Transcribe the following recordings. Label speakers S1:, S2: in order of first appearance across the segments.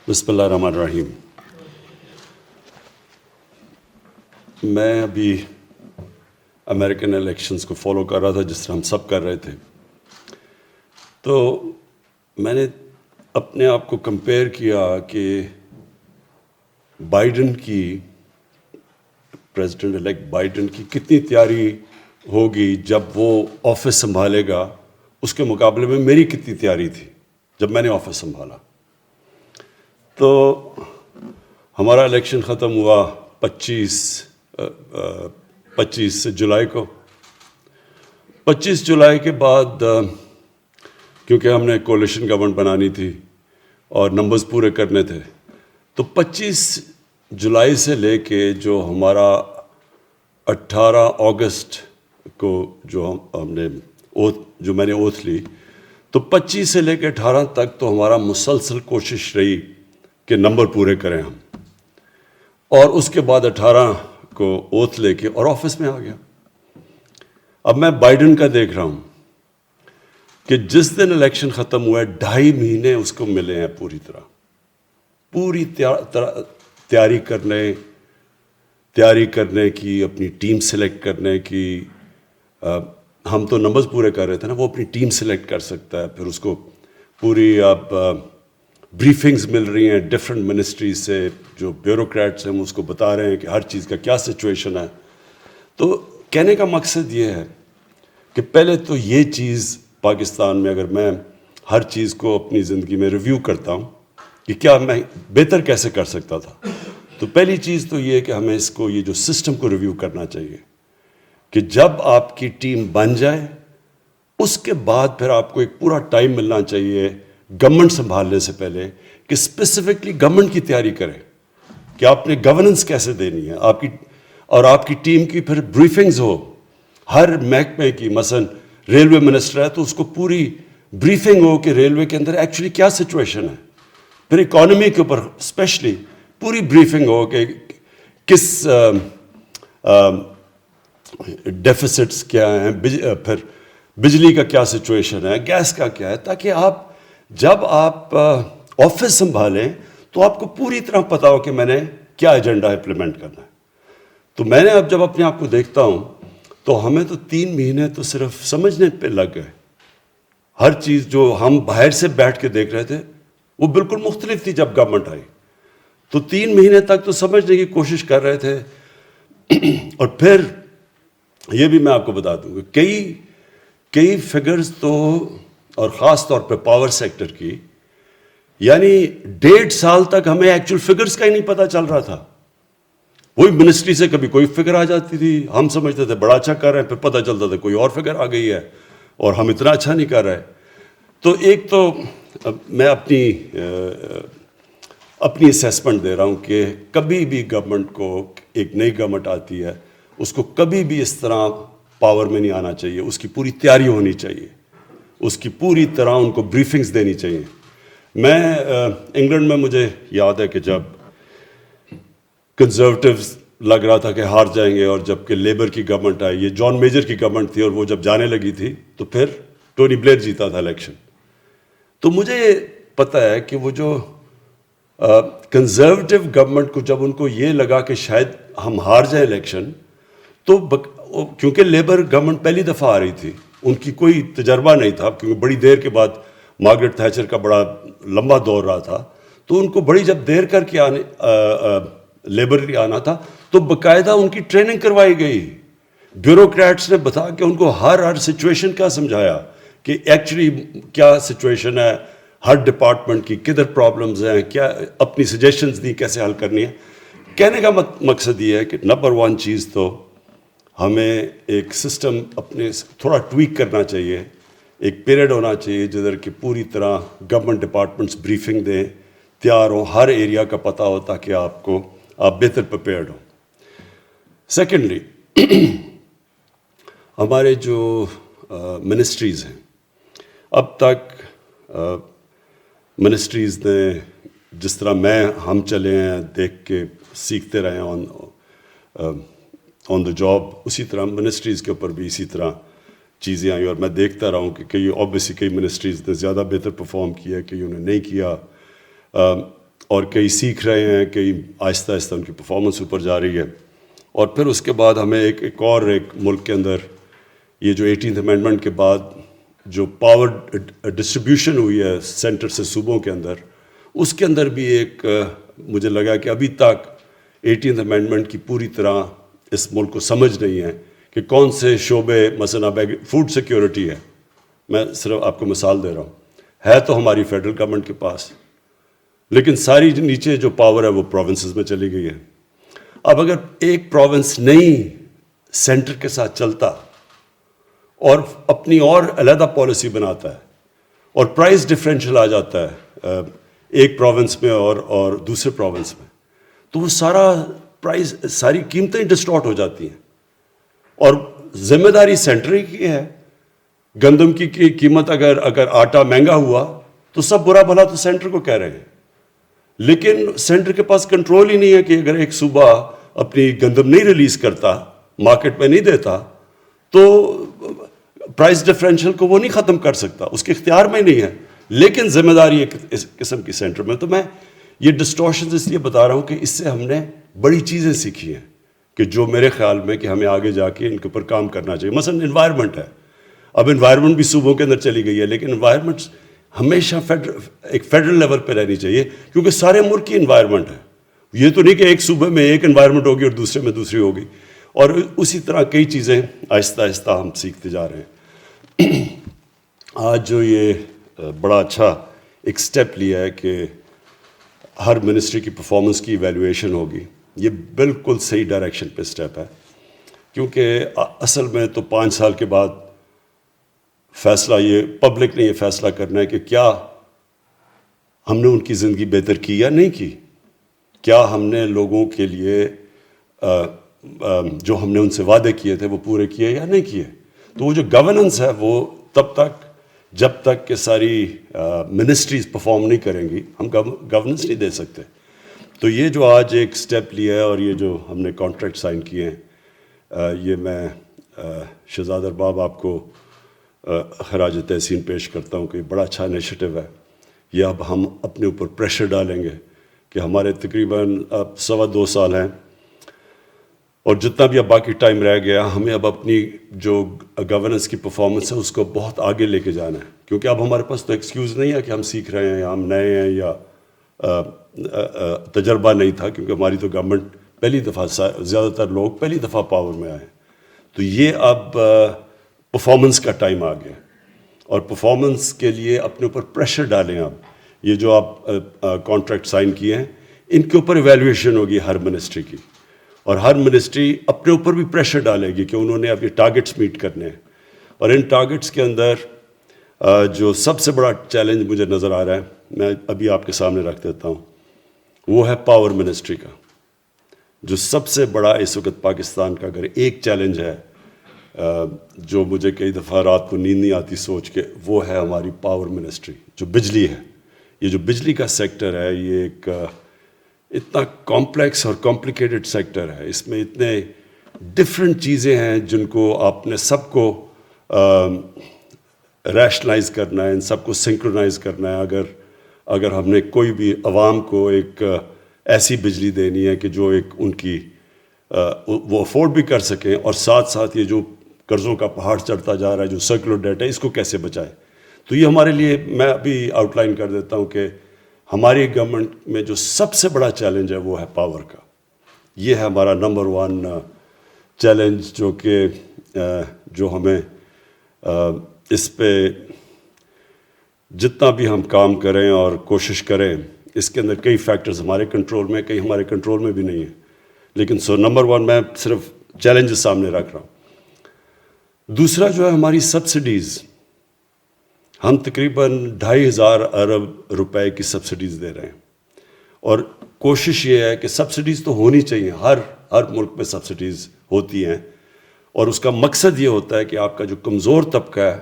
S1: بسم اللہ الرحمن الرحیم. میں ابھی امریکن الیکشنز کو فالو کر رہا تھا جس طرح ہم سب کر رہے تھے. تو میں نے اپنے آپ کو کمپیئر کیا کہ بائیڈن کی پریزیڈنٹ الیکٹ بائیڈن کی کتنی تیاری ہوگی جب وہ آفس سنبھالے گا، اس کے مقابلے میں میری کتنی تیاری تھی جب میں نے آفس سنبھالا. تو ہمارا الیکشن ختم ہوا 25 جولائی کو. 25 جولائی کے بعد کیونکہ ہم نے کولیشن گورنمنٹ بنانی تھی اور نمبرز پورے کرنے تھے، تو 25 جولائی سے لے کے جو ہمارا 18 اگست کو جو میں نے اوتھ لی، تو 25 سے لے کے 18 تک تو ہمارا مسلسل کوشش رہی کہ نمبر پورے کریں ہم. اور اس کے بعد 18 کو اوتھ لے کے اور آفس میں آ گیا. اب میں بائیڈن کا دیکھ رہا ہوں کہ جس دن الیکشن ختم ہوا ہے 2.5 مہینے اس کو ملے ہیں پوری تیاری کرنے کی، اپنی ٹیم سلیکٹ کرنے کی. ہم تو نمبرز پورے کر رہے تھے نا، وہ اپنی ٹیم سلیکٹ کر سکتا ہے. پھر اس کو پوری اب بریفنگز مل رہی ہیں ڈفرینٹ منسٹریز سے، جو بیوروکریٹس ہیں اس کو بتا رہے ہیں کہ ہر چیز کا کیا سچویشن ہے. تو کہنے کا مقصد یہ ہے کہ پہلے تو یہ چیز پاکستان میں، اگر میں ہر چیز کو اپنی زندگی میں ریویو کرتا ہوں کہ کیا میں بہتر کیسے کر سکتا تھا، تو پہلی چیز تو یہ ہے کہ ہمیں اس کو، یہ جو سسٹم کو ریویو کرنا چاہیے کہ جب آپ کی ٹیم بن جائے اس کے بعد پھر آپ کو ایک پورا ٹائم ملنا چاہیے گورنمنٹ سنبھالنے سے پہلے کہ اسپیسیفکلی گورنمنٹ کی تیاری کریں کہ آپ نے گورننس کیسے دینی ہے آپ کی، اور آپ کی ٹیم کی پھر بریفنگز ہو ہر محکمے کی. مثلا ریلوے منسٹر ہے تو اس کو پوری بریفنگ ہو کہ ریلوے کے اندر ایکچولی کیا سچویشن ہے. پھر اکانومی کے اوپر اسپیشلی پوری بریفنگ ہو کہ کس ڈیفیسٹس کیا ہیں، پھر بجلی کا کیا سچویشن ہے، گیس کا کیا ہے، تاکہ آپ جب آپ آفس سنبھالیں تو آپ کو پوری طرح پتا ہو کہ میں نے کیا ایجنڈا امپلیمنٹ کرنا ہے. تو میں نے اب جب اپنے آپ کو دیکھتا ہوں تو ہمیں تو 3 مہینے تو صرف سمجھنے پہ لگ گئے. ہر چیز جو ہم باہر سے بیٹھ کے دیکھ رہے تھے وہ بالکل مختلف تھی جب گورنمنٹ آئی. تو 3 مہینے تک تو سمجھنے کی کوشش کر رہے تھے. اور پھر یہ بھی میں آپ کو بتا دوں کہ کئی فگرز تو، اور خاص طور پہ پاور سیکٹر کی، یعنی 1.5 سال تک ہمیں ایکچوئل فگرز کا ہی نہیں پتہ چل رہا تھا. وہی منسٹری سے کبھی کوئی فگر آ جاتی تھی، ہم سمجھتے تھے بڑا اچھا کر رہے ہیں، پھر پتہ چلتا تھا کوئی اور فگر آ گئی ہے اور ہم اتنا اچھا نہیں کر رہے. تو ایک تو میں اپنی اسیسمنٹ دے رہا ہوں کہ کبھی بھی گورنمنٹ کو، ایک نئی گورنمنٹ آتی ہے اس کو کبھی بھی اس طرح پاور میں نہیں آنا چاہیے. اس کی پوری تیاری ہونی چاہیے، اس کی پوری طرح ان کو بریفنگز دینی چاہیے. میں انگلینڈ میں مجھے یاد ہے کہ جب کنزرویٹیوز لگ رہا تھا کہ ہار جائیں گے، اور جب کہ لیبر کی گورنمنٹ آئی، یہ جان میجر کی گورنمنٹ تھی، اور وہ جب جانے لگی تھی تو پھر ٹونی بلیئر جیتا تھا الیکشن. تو مجھے پتہ ہے کہ وہ جو کنزرویٹیو گورنمنٹ کو جب ان کو یہ لگا کہ شاید ہم ہار جائیں الیکشن، تو کیونکہ لیبر گورنمنٹ پہلی دفعہ آ رہی تھی، ان کی کوئی تجربہ نہیں تھا، کیونکہ بڑی دیر کے بعد مارگریٹ تھیچر کا بڑا لمبا دور رہا تھا، تو ان کو بڑی جب دیر کر کے لیبر آنا تھا تو باقاعدہ ان کی ٹریننگ کروائی گئی. بیوروکریٹس نے بتا کے ان کو ہر سچویشن کا سمجھایا کہ ایکچولی کیا سچویشن ہے ہر ڈپارٹمنٹ کی، کدھر پرابلمز ہیں، کیا اپنی سجیشنز دی کیسے حل کرنی ہے. کہنے کا مقصد یہ ہے کہ نمبر 1 چیز تو ہمیں ایک سسٹم اپنے تھوڑا ٹویک کرنا چاہیے. ایک پیریڈ ہونا چاہیے جدھر کہ پوری طرح گورنمنٹ ڈپارٹمنٹس بریفنگ دیں، تیار ہوں، ہر ایریا کا پتہ ہو تاکہ آپ بہتر پریپیئرڈ ہوں. سیکنڈلی، ہمارے جو منسٹریز ہیں، اب تک منسٹریز نے جس طرح ہم چلے ہیں دیکھ کے سیکھتے رہے ہیں آن دا جاب، اسی طرح منسٹریز کے اوپر بھی اسی طرح چیزیں آئیں. اور میں دیکھتا رہا ہوں کہ کئی منسٹریز نے زیادہ بہتر پرفارم کیا، کئیوں نے نہیں کیا. اور کئی سیکھ رہے ہیں، کئی آہستہ آہستہ ان کی پرفارمنس اوپر جا رہی ہے. اور پھر اس کے بعد ہمیں ایک ملک کے اندر یہ جو 18th امینڈمنٹ کے بعد جو پاور ڈسٹریبیوشن ہوئی ہے سینٹر سے صوبوں کے اندر، اس کے اندر بھی ایک مجھے لگا کہ ابھی تک 18th امینڈمنٹ کی پوری طرح اس ملک کو سمجھ نہیں ہے کہ کون سے شعبے، مثلا فوڈ سیکیورٹی ہے، میں صرف آپ کو مثال دے رہا ہوں، ہے تو ہماری فیڈرل گورنمنٹ کے پاس، لیکن ساری نیچے جو پاور ہے وہ پروونسز میں چلی گئی ہے. اب اگر ایک پروونس نہیں سینٹر کے ساتھ چلتا اور اپنی اور علیحدہ پالیسی بناتا ہے اور پرائز ڈفرینشل آ جاتا ہے ایک پروونس میں اور دوسرے پروونس میں، تو وہ ساری قیمتیں ڈسٹارٹ ہو جاتی ہیں. اور ذمہ داری سینٹر کی ہے. گندم کی قیمت اگر آٹا مہنگا ہوا تو سب برا بھلا تو سینٹر کو کہہ رہے ہیں، لیکن سینٹر کے پاس کنٹرول ہی نہیں ہے کہ اگر ایک صوبہ اپنی گندم نہیں ریلیز کرتا، مارکیٹ میں نہیں دیتا، تو پرائز ڈفرینشل کو وہ نہیں ختم کر سکتا، اس کے اختیار میں نہیں ہے. لیکن ذمہ داری ایک اس قسم کی سینٹر میں. تو میں یہ ڈسٹورشنز اس لیے بتا رہا ہوں کہ اس سے ہم نے بڑی چیزیں سیکھی ہیں کہ جو میرے خیال میں کہ ہمیں آگے جا کے ان کے اوپر کام کرنا چاہیے. مثلا انوائرمنٹ ہے، اب انوائرمنٹ بھی صوبوں کے اندر چلی گئی ہے، لیکن انوائرمنٹ ہمیشہ ایک فیڈرل لیول پہ رہنی چاہیے، کیونکہ سارے ملک کی انوائرمنٹ ہے. یہ تو نہیں کہ ایک صوبے میں ایک انوائرمنٹ ہوگی اور دوسرے میں دوسری ہوگی. اور اسی طرح کئی چیزیں آہستہ آہستہ ہم سیکھتے جا رہے ہیں. آج جو یہ بڑا اچھا ایک سٹیپ لیا ہے کہ ہر منسٹری کی پرفارمنس کی ایویلویشن ہوگی، یہ بالکل صحیح ڈائریکشن پہ سٹیپ ہے. کیونکہ اصل میں تو 5 سال کے بعد فیصلہ یہ پبلک نے یہ فیصلہ کرنا ہے کہ کیا ہم نے ان کی زندگی بہتر کی یا نہیں کی، کیا ہم نے لوگوں کے لیے جو ہم نے ان سے وعدے کیے تھے وہ پورے کیے یا نہیں کیے. تو وہ جو گورننس ہے وہ تب تک جب تک کہ ساری منسٹریز پرفارم نہیں کریں گی ہم گورننس نہیں دے سکتے. تو یہ جو آج ایک سٹیپ لیا ہے اور یہ جو ہم نے کانٹریکٹ سائن کیے ہیں، یہ میں شہزاد ارباب آپ کو خراج تحسین پیش کرتا ہوں کہ یہ بڑا اچھا انیشیٹو ہے. یہ اب ہم اپنے اوپر پریشر ڈالیں گے کہ ہمارے تقریباً اب 2.25 سال ہیں، اور جتنا بھی اب باقی ٹائم رہ گیا ہمیں اب اپنی جو گورننس کی پرفارمنس ہے اس کو بہت آگے لے کے جانا ہے. کیونکہ اب ہمارے پاس تو ایکسکیوز نہیں ہے کہ ہم سیکھ رہے ہیں یا ہم نئے ہیں یا تجربہ نہیں تھا، کیونکہ ہماری تو گورنمنٹ پہلی دفعہ، زیادہ تر لوگ پہلی دفعہ پاور میں آئے. تو یہ اب پرفارمنس کا ٹائم آ گیا، اور پرفارمنس کے لیے اپنے اوپر پریشر ڈالیں. اب یہ جو آپ کانٹریکٹ سائن کیے ہیں ان کے اوپر ایویلویشن ہوگی ہر منسٹری کی، اور ہر منسٹری اپنے اوپر بھی پریشر ڈالے گی کہ انہوں نے اب یہ ٹارگٹس میٹ کرنے ہیں. اور ان ٹارگٹس کے اندر جو سب سے بڑا چیلنج مجھے نظر آ رہا ہے، میں ابھی آپ کے سامنے رکھ دیتا ہوں، وہ ہے پاور منسٹری کا. جو سب سے بڑا اس وقت پاکستان کا اگر ایک چیلنج ہے جو مجھے کئی دفعہ رات کو نیند نہیں آتی سوچ کے، وہ ہے ہماری پاور منسٹری جو بجلی ہے. یہ جو بجلی کا سیکٹر ہے یہ ایک اتنا کمپلیکس اور کمپلیکیٹڈ سیکٹر ہے، اس میں اتنے ڈفرینٹ چیزیں ہیں جن کو آپ نے سب کو ریشنلائز کرنا ہے، ان سب کو سنکرونائز کرنا ہے. اگر ہم نے کوئی بھی عوام کو ایک ایسی بجلی دینی ہے کہ جو ایک ان کی وہ افورڈ بھی کر سکیں، اور ساتھ ساتھ یہ جو قرضوں کا پہاڑ چڑھتا جا رہا ہے جو سرکولر ڈیٹ ہے اس کو کیسے بچائے. تو یہ ہمارے لیے، میں ابھی آؤٹ لائن کر دیتا ہوں کہ ہماری گورنمنٹ میں جو سب سے بڑا چیلنج ہے وہ ہے پاور کا. یہ ہے ہمارا نمبر 1 چیلنج جو ہمیں اس پہ جتنا بھی ہم کام کریں اور کوشش کریں، اس کے اندر کئی فیکٹرز ہمارے کنٹرول میں، کئی ہمارے کنٹرول میں بھی نہیں ہیں. لیکن نمبر 1 میں صرف چیلنج سامنے رکھ رہا ہوں. دوسرا جو ہے ہماری سبسڈیز، ہم تقریباً 2,500 ارب روپے کی سبسڈیز دے رہے ہیں، اور کوشش یہ ہے کہ سبسڈیز تو ہونی چاہیے، ہر ملک میں سبسڈیز ہوتی ہیں، اور اس کا مقصد یہ ہوتا ہے کہ آپ کا جو کمزور طبقہ ہے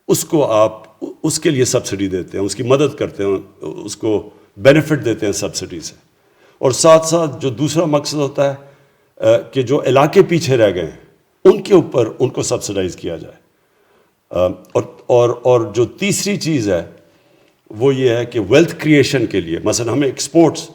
S1: اس کو آپ اس کے لیے سبسڈی دیتے ہیں، اس کی مدد کرتے ہیں، اس کو بینیفٹ دیتے ہیں سبسڈی سے. اور ساتھ ساتھ جو دوسرا مقصد ہوتا ہے کہ جو علاقے پیچھے رہ گئے ہیں ان کے اوپر ان کو سبسڈائز کیا جائے. اور جو تیسری چیز ہے وہ یہ ہے کہ ویلتھ کریشن کے لیے مثلا ہمیں ایکسپورٹس،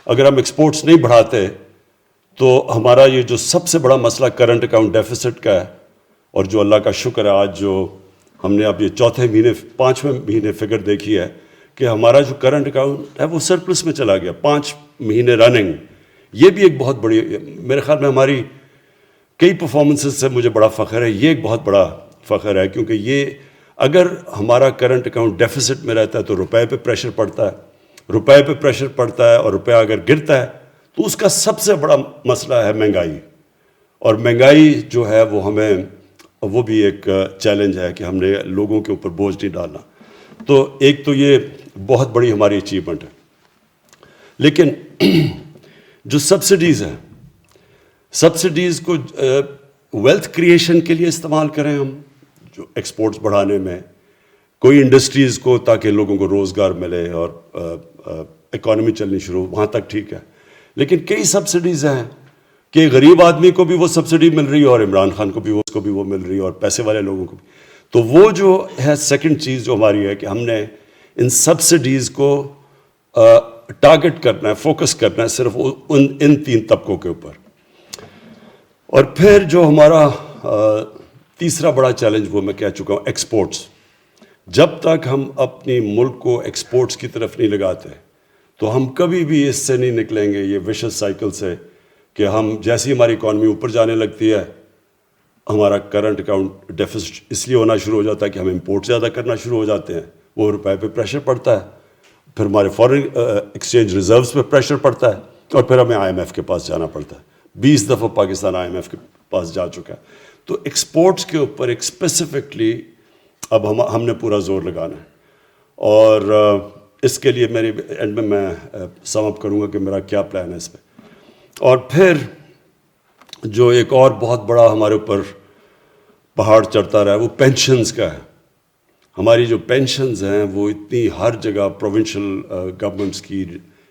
S1: اگر ہم ایکسپورٹس نہیں بڑھاتے تو ہمارا یہ جو سب سے بڑا مسئلہ کرنٹ اکاؤنٹ ڈیفیسٹ کا ہے، اور جو اللہ کا شکر ہے آج جو ہم نے اب یہ چوتھے مہینے 5ویں مہینے فگر دیکھی ہے کہ ہمارا جو کرنٹ اکاؤنٹ ہے وہ سرپلس میں چلا گیا 5 مہینے رننگ. یہ بھی ایک بہت بڑی، میرے خیال میں ہماری کئی پرفارمنسز سے مجھے بڑا فخر ہے، یہ ایک بہت بڑا فخر ہے، کیونکہ یہ اگر ہمارا کرنٹ اکاؤنٹ ڈیفیسٹ میں رہتا ہے تو روپے پہ پریشر پڑتا ہے، روپے پہ پریشر پڑتا ہے، اور روپیہ اگر گرتا ہے تو اس کا سب سے بڑا مسئلہ ہے مہنگائی. اور مہنگائی جو ہے وہ ہمیں، وہ بھی ایک چیلنج ہے کہ ہم نے لوگوں کے اوپر بوجھ نہیں ڈالنا. تو ایک تو یہ بہت بڑی ہماری اچیومنٹ ہے. لیکن جو سبسڈیز ہیں، سبسڈیز کو ویلتھ کریشن کے لیے استعمال کریں ہم، جو ایکسپورٹس بڑھانے میں، کوئی انڈسٹریز کو تاکہ لوگوں کو روزگار ملے اور اکانومی چلنی شروع، وہاں تک ٹھیک ہے. لیکن کئی سبسڈیز ہیں کہ غریب آدمی کو بھی وہ سبسڈی مل رہی ہے اور عمران خان کو بھی اس کو بھی وہ مل رہی ہے اور پیسے والے لوگوں کو بھی. تو وہ جو ہے سیکنڈ چیز جو ہماری ہے کہ ہم نے ان سبسڈیز کو ٹارگٹ کرنا ہے، فوکس کرنا ہے صرف ان 3 طبقوں کے اوپر. اور پھر جو ہمارا تیسرا بڑا چیلنج وہ میں کہہ چکا ہوں، ایکسپورٹس. جب تک ہم اپنی ملک کو ایکسپورٹس کی طرف نہیں لگاتے تو ہم کبھی بھی اس سے نہیں نکلیں گے، یہ وشس سائیکل سے، کہ ہم جیسی ہماری اکانومی اوپر جانے لگتی ہے ہمارا کرنٹ اکاؤنٹ ڈیفیسٹ اس لیے ہونا شروع ہو جاتا ہے کہ ہم امپورٹ زیادہ کرنا شروع ہو جاتے ہیں، وہ روپے پہ پریشر پڑتا ہے، پھر ہمارے فارن ایکسچینج ریزروز پہ پریشر پڑتا ہے، اور پھر ہمیں IMF کے پاس جانا پڑتا ہے. 20 دفعہ پاکستان IMF کے پاس جا چکا ہے. تو ایکسپورٹس کے اوپر ایک اسپیسیفکلی اب ہم نے پورا زور لگانا ہے. اور اس کے لیے میری اینڈ میں سم اپ کروں گا کہ میرا کیا پلان ہے اس پہ. اور پھر جو ایک اور بہت بڑا ہمارے اوپر پہاڑ چڑھتا رہا ہے وہ پینشنز کا ہے. ہماری جو پینشنز ہیں وہ اتنی ہر جگہ پروونشل گورنمنٹس کی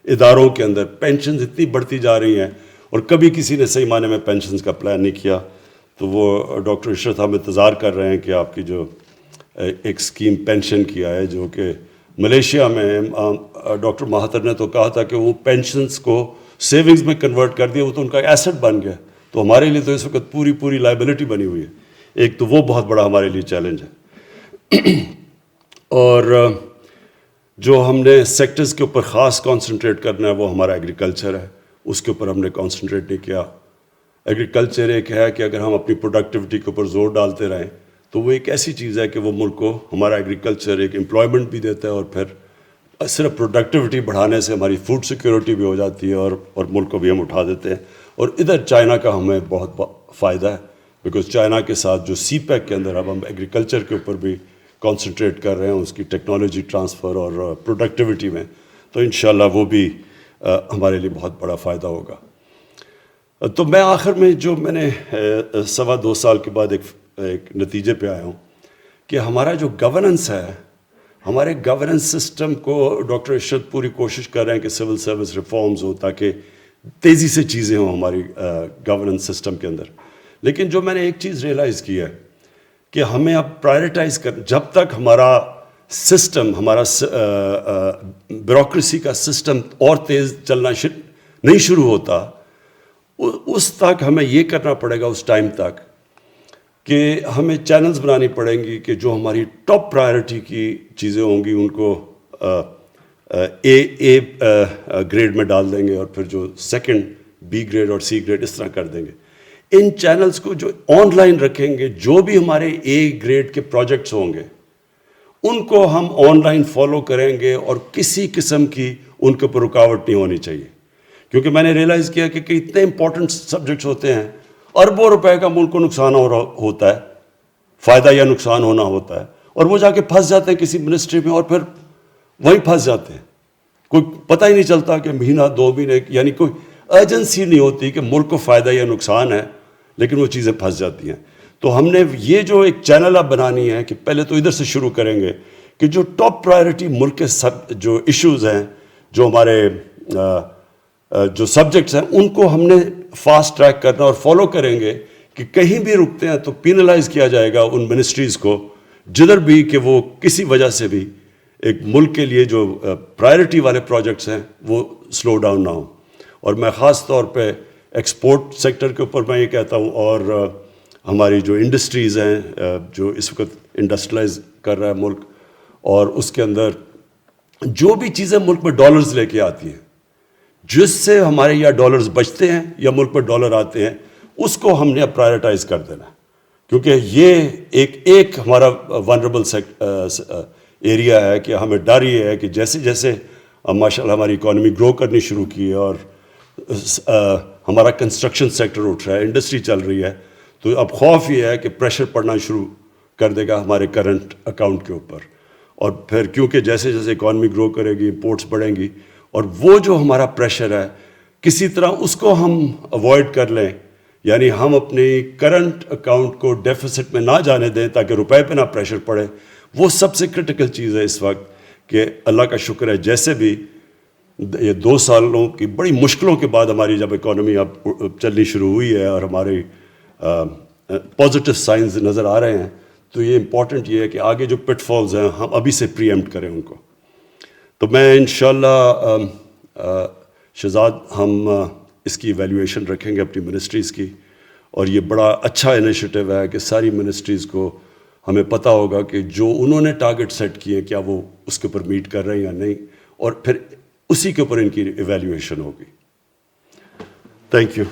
S1: اداروں کے اندر پینشنز اتنی بڑھتی جا رہی ہیں، اور کبھی کسی نے صحیح معنی میں پینشنز کا پلان نہیں کیا. تو وہ ڈاکٹر عشرت ہم انتظار کر رہے ہیں کہ آپ کی جو ایک اسکیم پینشن کی ہے، جو کہ ملیشیا میں ڈاکٹر مہاتر نے تو کہا تھا کہ وہ پینشنز کو سیونگز میں کنورٹ کر دیا، وہ تو ان کا ایسٹ بن گیا. تو ہمارے لیے تو اس وقت پوری لائبلٹی بنی ہوئی ہے. ایک تو وہ بہت بڑا ہمارے لیے چیلنج ہے. اور جو ہم نے سیکٹرز کے اوپر خاص کانسنٹریٹ کرنا ہے وہ ہمارا ایگریکلچر ہے، اس کے اوپر ہم نے کانسنٹریٹ نہیں کیا. ایگریکلچر ایک ہے کہ اگر ہم اپنی پروڈکٹیوٹی کے اوپر زور ڈالتے رہیں تو وہ ایک ایسی چیز ہے کہ وہ ملک کو، ہمارا ایگریکلچر ایک امپلائمنٹ بھی دیتا ہے، اور پھر صرف پروڈکٹیوٹی بڑھانے سے ہماری فوڈ سیکیورٹی بھی ہو جاتی ہے، اور ملک کو بھی ہم اٹھا دیتے ہیں. اور ادھر چائنا کا ہمیں بہت فائدہ ہے، بیکاز چائنا کے ساتھ جو سی پیک کے اندر اب ہم ایگریکلچر کے اوپر بھی کانسنٹریٹ کر رہے ہیں، اس کی ٹیکنالوجی ٹرانسفر اور پروڈکٹیوٹی میں، تو انشاءاللہ وہ بھی ہمارے لیے بہت بڑا فائدہ ہوگا. تو میں آخر میں جو میں نے 2.25 سال کے بعد ایک نتیجے پہ آیا ہوں کہ ہمارا جو گورننس ہے، ہمارے گورننس سسٹم کو ڈاکٹر عشرت پوری کوشش کر رہے ہیں کہ سول سروس ریفارمز ہوں تاکہ تیزی سے چیزیں ہوں ہماری گورننس سسٹم کے اندر. لیکن جو میں نے ایک چیز ریئلائز کی ہے کہ ہمیں اب پرائرٹائز جب تک ہمارا سسٹم، ہمارا بیوروکریسی کا سسٹم اور تیز چلنا نہیں شروع ہوتا، اس تک ہمیں یہ کرنا پڑے گا، اس ٹائم تک کہ ہمیں چینلز بنانی پڑیں گی کہ جو ہماری ٹاپ پرائرٹی کی چیزیں ہوں گی ان کو اے گریڈ میں ڈال دیں گے، اور پھر جو سیکنڈ بی گریڈ اور سی گریڈ اس طرح کر دیں گے. ان چینلز کو جو آن لائن رکھیں گے، جو بھی ہمارے اے گریڈ کے پروجیکٹس ہوں گے ان کو ہم آن لائن فالو کریں گے، اور کسی قسم کی ان کے اوپر رکاوٹ نہیں ہونی چاہیے. کیونکہ میں نے ریئلائز کیا کہ اتنے امپورٹنٹ سبجیکٹس ہوتے ہیں، اربوں روپے کا ملک کو نقصان ہوتا ہے، فائدہ یا نقصان ہونا ہوتا ہے، اور وہ جا کے پھنس جاتے ہیں کسی منسٹری میں، اور پھر وہیں پھنس جاتے ہیں. کوئی پتہ ہی نہیں چلتا کہ مہینہ 2 مہینے، یعنی کوئی ایجنسی نہیں ہوتی کہ ملک کو فائدہ یا نقصان ہے، لیکن وہ چیزیں پھنس جاتی ہیں. تو ہم نے یہ جو ایک چینل اب بنانی ہے کہ پہلے تو ادھر سے شروع کریں گے کہ جو ٹاپ پرائرٹی ملک کے جو ایشوز ہیں، جو ہمارے جو سبجیکٹس ہیں، ان کو ہم نے فاسٹ ٹریک کرنا اور فالو کریں گے کہ کہیں بھی رکتے ہیں تو پینلائز کیا جائے گا ان منسٹریز کو جدھر بھی کہ وہ کسی وجہ سے بھی ایک ملک کے لیے جو پرائرٹی والے پروجیکٹس ہیں وہ سلو ڈاؤن نہ ہوں. اور میں خاص طور پہ ایکسپورٹ سیکٹر کے اوپر میں یہ کہتا ہوں, اور ہماری جو انڈسٹریز ہیں جو اس وقت انڈسٹریلائز کر رہا ہے ملک, اور اس کے اندر جو بھی چیزیں ملک میں ڈالرز لے کے آتی ہیں, جس سے ہمارے یہاں ڈالرز بچتے ہیں یا ملک میں ڈالر آتے ہیں, اس کو ہم نے پرائرٹائز کر دینا ہے, کیونکہ یہ ایک ہمارا ونریبل ایریا ہے کہ ہمیں ڈر یہ ہے کہ جیسے جیسے ماشاء اللہ ہماری اکانومی گرو کرنی شروع کی ہے اور ہمارا کنسٹرکشن سیکٹر اٹھ رہا ہے, انڈسٹری چل رہی ہے, تو اب خوف یہ ہے کہ پریشر پڑنا شروع کر دے گا ہمارے کرنٹ اکاؤنٹ کے اوپر. اور پھر کیونکہ جیسے جیسے اکانومی گرو کرے گی, امپورٹس بڑھیں گی, اور وہ جو ہمارا پریشر ہے کسی طرح اس کو ہم اوائڈ کر لیں, یعنی ہم اپنی کرنٹ اکاؤنٹ کو ڈیفیسٹ میں نہ جانے دیں تاکہ روپے پہ نہ پریشر پڑے. وہ سب سے کرٹیکل چیز ہے اس وقت کہ اللہ کا شکر ہے جیسے بھی یہ 2 سالوں کی بڑی مشکلوں کے بعد ہماری جب اکانومی اب چلنی شروع ہوئی ہے اور ہمارے پازیٹیو سائنز نظر آ رہے ہیں, تو یہ امپورٹنٹ یہ ہے کہ آگے جو پٹ فالز ہیں ہم ابھی سے پری ایمپٹ کریں ان کو. تو میں انشاءاللہ شہزاد ہم اس کی ایویلیویشن رکھیں گے اپنی منسٹریز کی, اور یہ بڑا اچھا انیشیٹو ہے کہ ساری منسٹریز کو ہمیں پتہ ہوگا کہ جو انہوں نے ٹارگٹ سیٹ کیے کیا وہ اس کے اوپر میٹ کر رہے ہیں یا نہیں, اور پھر اسی کے اوپر ان کی ایویلیویشن ہوگی. Thank you.